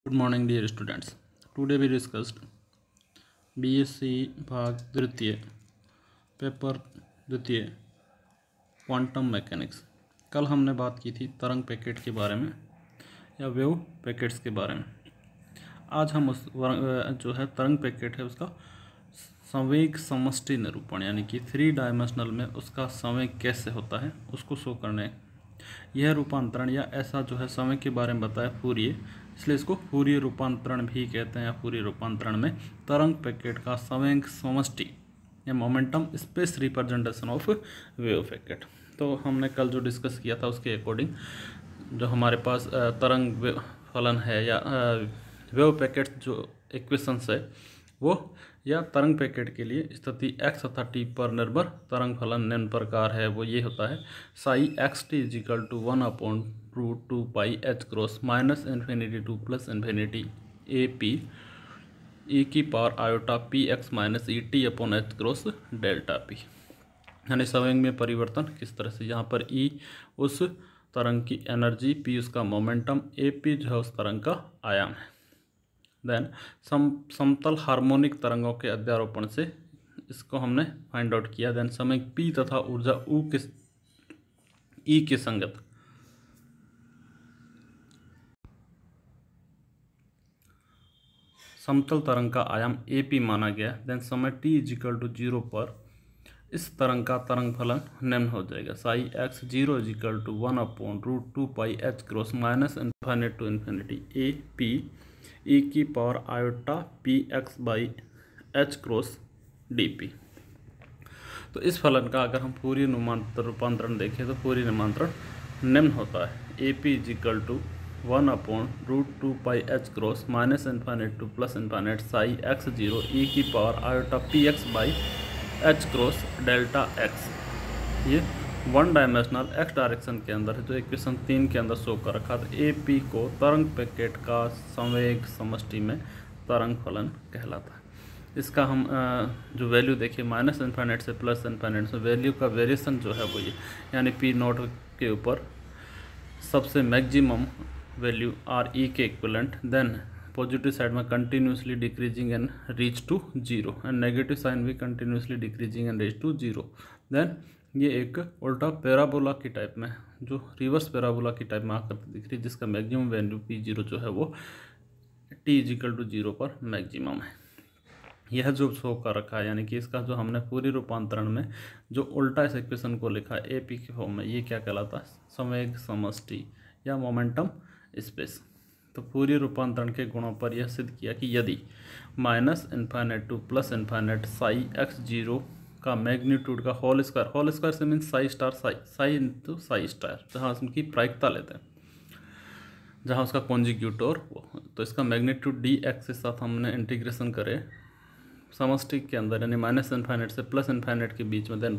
Good morning, dear students. Today we discussed BSc भाग द्वितीय paper द्वितीय क्वांटम मैकेनिक्स। कल हमने बात की थी तरंग पैकेट के बारे में या वेव पैकेट्स के बारे में। आज हम उस जो है तरंग पैकेट है उसका संवेग समष्टि निरूपण यानी कि 3 डायमेंशनल में उसका संवेग कैसे होता है उसको शो करने यह रूपांतरण या ऐसा जो है समय के बारे में बताया फूरिये, इसलिए इसको फूरिये रूपांतरण भी कहते हैं। या फूरिये रूपांतरण में तरंग पैकेट का संवेग समष्टि या momentum space representation of wave packet. तो हमने कल जो डिस्कस किया था उसके अकॉर्डिंग जो हमारे पास तरंग फलन है या वेव पैकेट जो इक्वेशंस है वो या तरंग पैकेट के लिए स्थिति x तथा t पर निर्भर तरंग फलन निम्न प्रकार है। वो ये होता है psi X T is equal to 1/√2 pi H cross minus infinity to plus infinity A P E की power iota P X minus E T upon H cross delta P. यानी संवेग में परिवर्तन किस तरह से, यहाँ पर ई उस तरंग की एनर्जी, पी उसका मोमेंटम, ए पी जो है उस तरंग का आयाम है। देन समतल हार्मोनिक तरंगों के अध्यारोपण से इसको हमने फाइंड आउट किया। देन समय पी तथा ऊर्जा u के ई के संगत समतल तरंग का आयाम ए पी माना गया। देन समय t इजिकल टू 0 पर इस तरंग का तरंग फलन निम्न हो जाएगा psi x 0 is equal to 1/√2 pi H cross minus infinity to infinity A P E की power iota P x by H cross D P. तो इस फलन का अगर हम फूरिये रूपांतरण देखें तो फूरिये रूपांतरण निम्न होता है a P is equal to 1/√2 pi H cross minus infinity to plus infinity psi x 0 e की power iota P x by H cross delta x. ये 1 डायमेंशनल एक्स डायरेक्शन के अंदर है जो इक्वेशन 3 के अंदर शो कर रखा था। ए पी को तरंग पैकेट का संवेग समष्टि में तरंग फलन कहलाता है। इसका हम जो वैल्यू देखिए माइनस इन्फिनिटी से प्लस इन्फिनिटी से वैल्यू का वेरिएशन जो है वो ये यानी पी नॉट के ऊपर सबसे मैक्सिमम वैल्यू आर ई के इक्विवेलेंट। देन पॉजिटिव साइड में continuously decreasing and reach to 0 and negative sign भी continuously decreasing and reach to 0। Then ये एक उल्टा पैराबोला की टाइप में जो रिवर्स पैराबोला की टाइप में आकर दिख रही है जिसका मैक्सिमम वैल्यू p0 जो है वो t इजिकल टू 0 पर मैक्सिमम है। यह जो शो कर रखा है यानी कि इसका जो हमने पूरी रूपांतरण में जो उल्टा इस इक्वेशन को लिखा है ए पी के फॉर्म में ये क्या कहलाता है संवेग समष्टि या मोमेंटम स्पेस। तो पूरी रूपांतरण के गुणों पर यह सिद्ध किया कि यदि minus infinity to plus infinity psi x 0 का मैग्नीट्यूड का होल स्क्वायर से means Sai star Sai into Sai star जहाँ उसकी प्रायिकता लेते हैं जहाँ उसका कॉन्जिक्यूटर तो इसका मैग्नीट्यूड डी एक्स के साथ हमने इंटीग्रेशन करे समष्टि के अंदर यानी माइनस इन्फिनिटी से प्लस इन्फिनिटी के बीच में। देन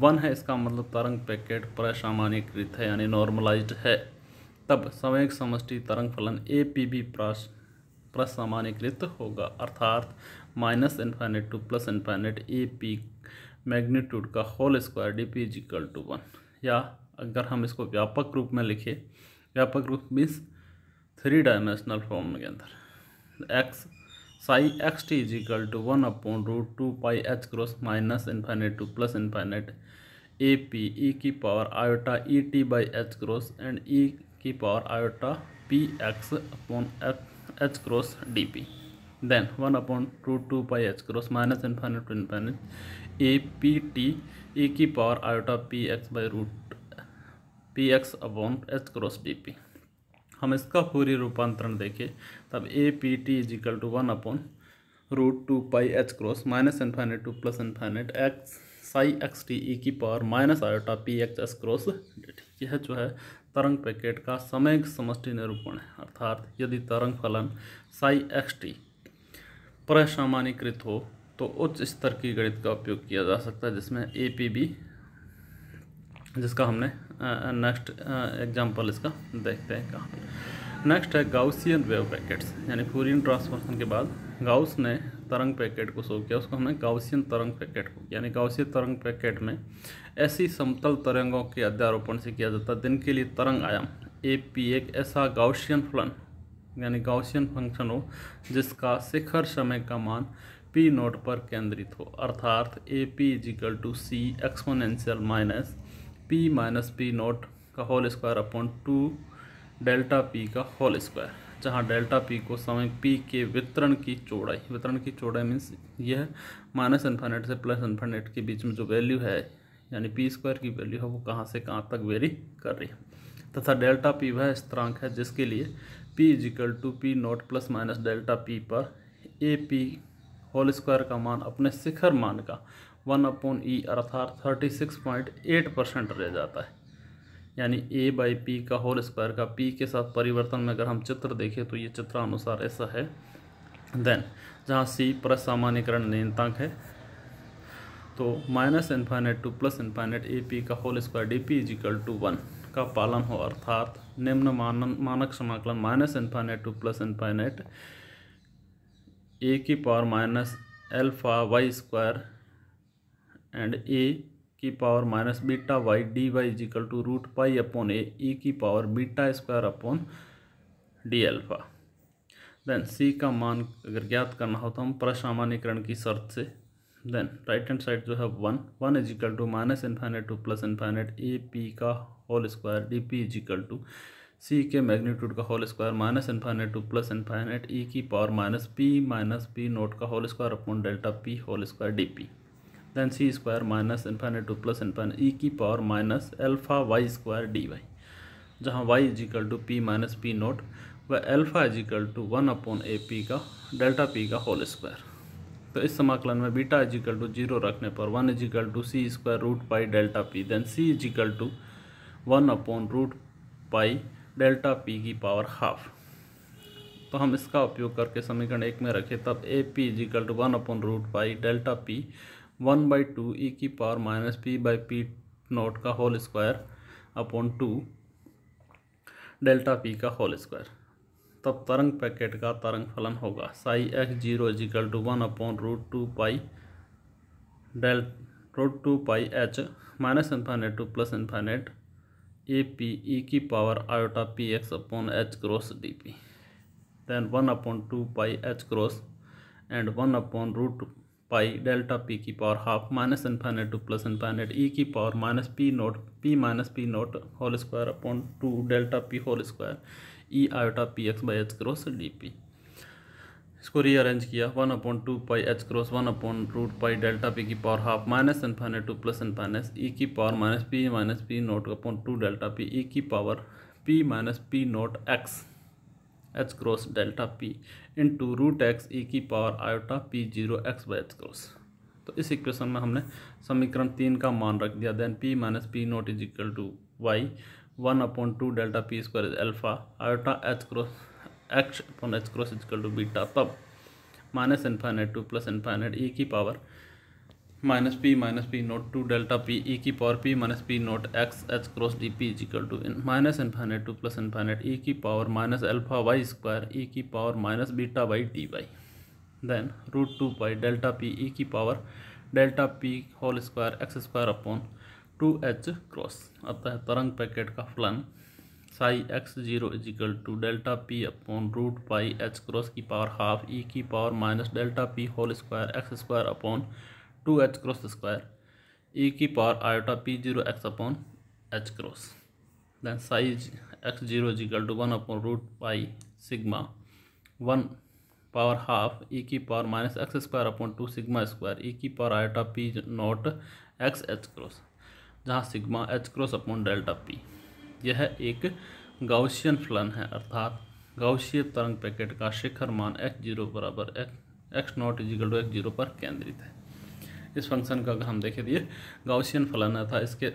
1 है इसका मतलब तरंग पैकेट प्रसामान्यीकृत है यानी नॉर्मलाइज्ड है। तब संवेग समष्टि तरंग फलन ए पी भी प्रसामान्यीकृत होगा अर्थात minus infinity to plus infinity A P magnitude का whole square D P is equal to 1। या अगर हम इसको व्यापक रूप में लिखें व्यापक रूप मीन्स 3 डायमेंशनल फॉर्म के अंदर X psi X T is equal to 1/√2 pi H cross minus infinity to plus infinity A P E की power iota E T by H cross and E की power iota P X upon H cross D P. Then 1/√2 pi H cross minus infinity to infinity A P T E की power iota P x by root P X upon H cross D P. हम इसका Fourier रूपांतरण देखें तब A P T is equal to 1/√2 pi H cross minus infinity to plus infinity X psi X T E की power minus iota P X S cross D T. यह जो है तरंग पैकेट का संवेग समष्टि निरूपण है अर्थात यदि तरंग फलन साई एक्स टी प्रसामान्यीकृत हो तो उच्च स्तर की गणित का उपयोग किया जा सकता है जिसमें ए पी बी जिसका हमने नेक्स्ट एग्जांपल इसका देखते हैं कहाँ। नेक्स्ट है गाउसियन वेव पैकेट्स यानी फूरियन ट्रांसफॉर्मेशन के बाद गाउस ने तरंग पैकेट को शो किया उसको हमने गाउसियन तरंग पैकेट को यानी गाउसियन तरंग पैकेट में ऐसी समतल तरंगों के अध्यारोपण से किया जाता है जिनके लिए तरंग आयाम ए पी एक ऐसा गाउसियन फलन यानी गाउसियन फंक्शन हो जिसका शिखर समय का मान पी नोट पर केंद्रित हो, अर्थात A P is equal to C exponential minus P nought का whole square upon 2 delta P का होल स्क्वायर, जहाँ डेल्टा पी को समय पी के वितरण की चौड़ाई मीन्स यह माइनस इन्फिनिटी से प्लस इन्फिनिटी के बीच में जो वैल्यू है यानी पी स्क्वायर की वैल्यू है वो कहाँ से कहाँ तक वेरी कर रही है, तथा डेल्टा पी वह स्थिरांक है जिसके लिए p is equal to p naught plus minus delta p पर ए पी होल स्क्वायर का मान अपने शिखर मान का 1/e अर्थात 36.8% रह जाता है। यानी a बाई पी का होल स्क्वायर का p के साथ परिवर्तन में अगर हम चित्र देखें तो ये चित्रानुसार ऐसा है। देन जहाँ c प्रसामान्यीकरण नियतांक है तो minus infinite to plus infinite A P का whole square D P is equal to 1 का पालन हो, अर्थात निम्न मानक समाकलन minus infinite to plus infinite A की power minus alpha Y square and A की power minus beta Y D Y is equal to root pi upon A की power beta square upon D alpha. Then C का मान अगर ज्ञात करना हो तो हम प्रसामान्यीकरण की शर्त से देन राइट हैंड साइड जो है 1 is equal to minus infinite to plus infinite A P का whole square D P is equal to C के मैग्नीट्यूड का whole square minus infinite to plus infinite E की पावर माइनस पी नोट का whole square upon delta P whole square D P. Then C square minus infinite to plus infinite E की power minus alpha Y square D Y, जहाँ Y is equal to P minus P note व alpha is equal to 1/ए P का delta P का whole square. तो इस समाकलन में beta is equal to 0 रखने पर 1 is equal to C square root pi delta P, then C is equal to 1/रूट पाई डेल्टा पी की पावर हाफ। तो हम इसका उपयोग करके समीकरण 1 में रखें तब ए पी इजिकल टू 1/रूट पाई डेल्टा पी 1/2 ई की power minus P by P nought का whole square upon 2 delta P का होल स्क्वायर। तब तरंग पैकेट का तरंग फलन होगा psi x0 is equal to 1/√2 pi h minus infinite to plus infinite A P E की power iota P X upon H cross D P, then 1/2 pi H cross and 1/रूट pi delta P की power half minus infinite to plus infinite E की power minus P minus P nought whole square upon 2 delta P whole square E iota P x by H cross D P. इसको rearrange किया 1/2 pi H cross 1/रूट pi delta P की power half minus infinite to plus infinite E की power minus P nought upon 2 delta P E की power P nought X H cross delta P into root X E की power iota P 0 X by H cross. तो इस equation में हमने समीकरण 3 का मान रख दिया, then P minus P nought is equal to Y 1/2 delta P square is alpha iota H cross X upon H cross is equal to beta, तब minus infinite to plus infinite E की power minus P nought 2 delta P E की power P minus P nought X H cross D P is equal to minus infinite to plus infinite E की power minus alpha Y square E की power minus beta Y D Y, then √2 pi delta P E की power delta P whole square X square upon 2h cross. अतः तरंग packet का फलन psi x0 is equal to delta P upon root pi H cross की power half E की power minus delta P whole square X square upon 2h cross square E की power iota P 0 X upon H cross, than size x0 is equal to 1/रूट pi sigma 1 power half E की power minus X square upon 2 sigma square E की power iota P nought X H cross, जहाँ sigma H cross upon delta P. यह एक Gaussian फलन है, अर्थात गाउसीय तरंग पैकेट का शिखर मान x0 बराबर x0 इजिकल टू x0 पर केंद्रित है। इस फंक्शन का अगर हम देखें तो ये गाउसियन फलन था, इसके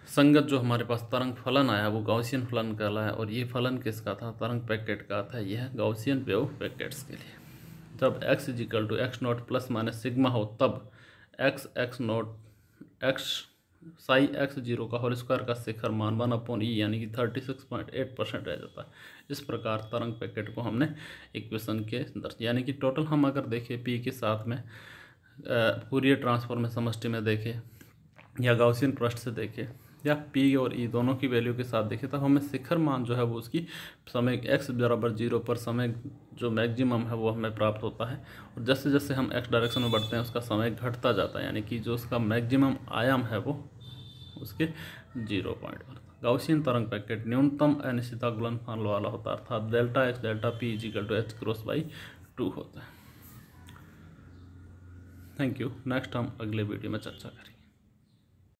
संगत जो हमारे पास तरंग फलन आया वो गाउसियन फलन कहला है, और ये फलन किसका था, तरंग पैकेट का था। यह गाउसियन वेव पैकेट्स के लिए जब x equal to x0 plus minus sigma हो तब x साई x0 का होल स्क्वायर का शिखर मान 1/e यानी कि 36.8% रह जाता है। इस प्रकार तरंग पैकेट को हमने इक्वेशन के अंदर यानी कि टोटल हम अगर देखें p के साथ में फूरियर ट्रांसफॉर्म में समष्टि में देखें या गाउसियन पृष्ठ से देखें या पी और ई दोनों की वैल्यू के साथ देखें तब हमें शिखर मान जो है वो उसकी समय x बराबर 0 पर समय जो मैक्सिमम है वो हमें प्राप्त होता है। और जैसे जैसे हम x डायरेक्शन में बढ़ते हैं उसका समय घटता जाता है, यानी कि जो उसका मैक्सिमम आयाम है वो उसके 0 पॉइंट पर। गाउसियन तरंग पैकेट न्यूनतम अनिश्चितता गुणनफल वाला होता है, अर्थात delta x delta p equal to h cross by 2 होता है। Thank you. नेक्स्ट हम अगले वीडियो में चर्चा करेंगे।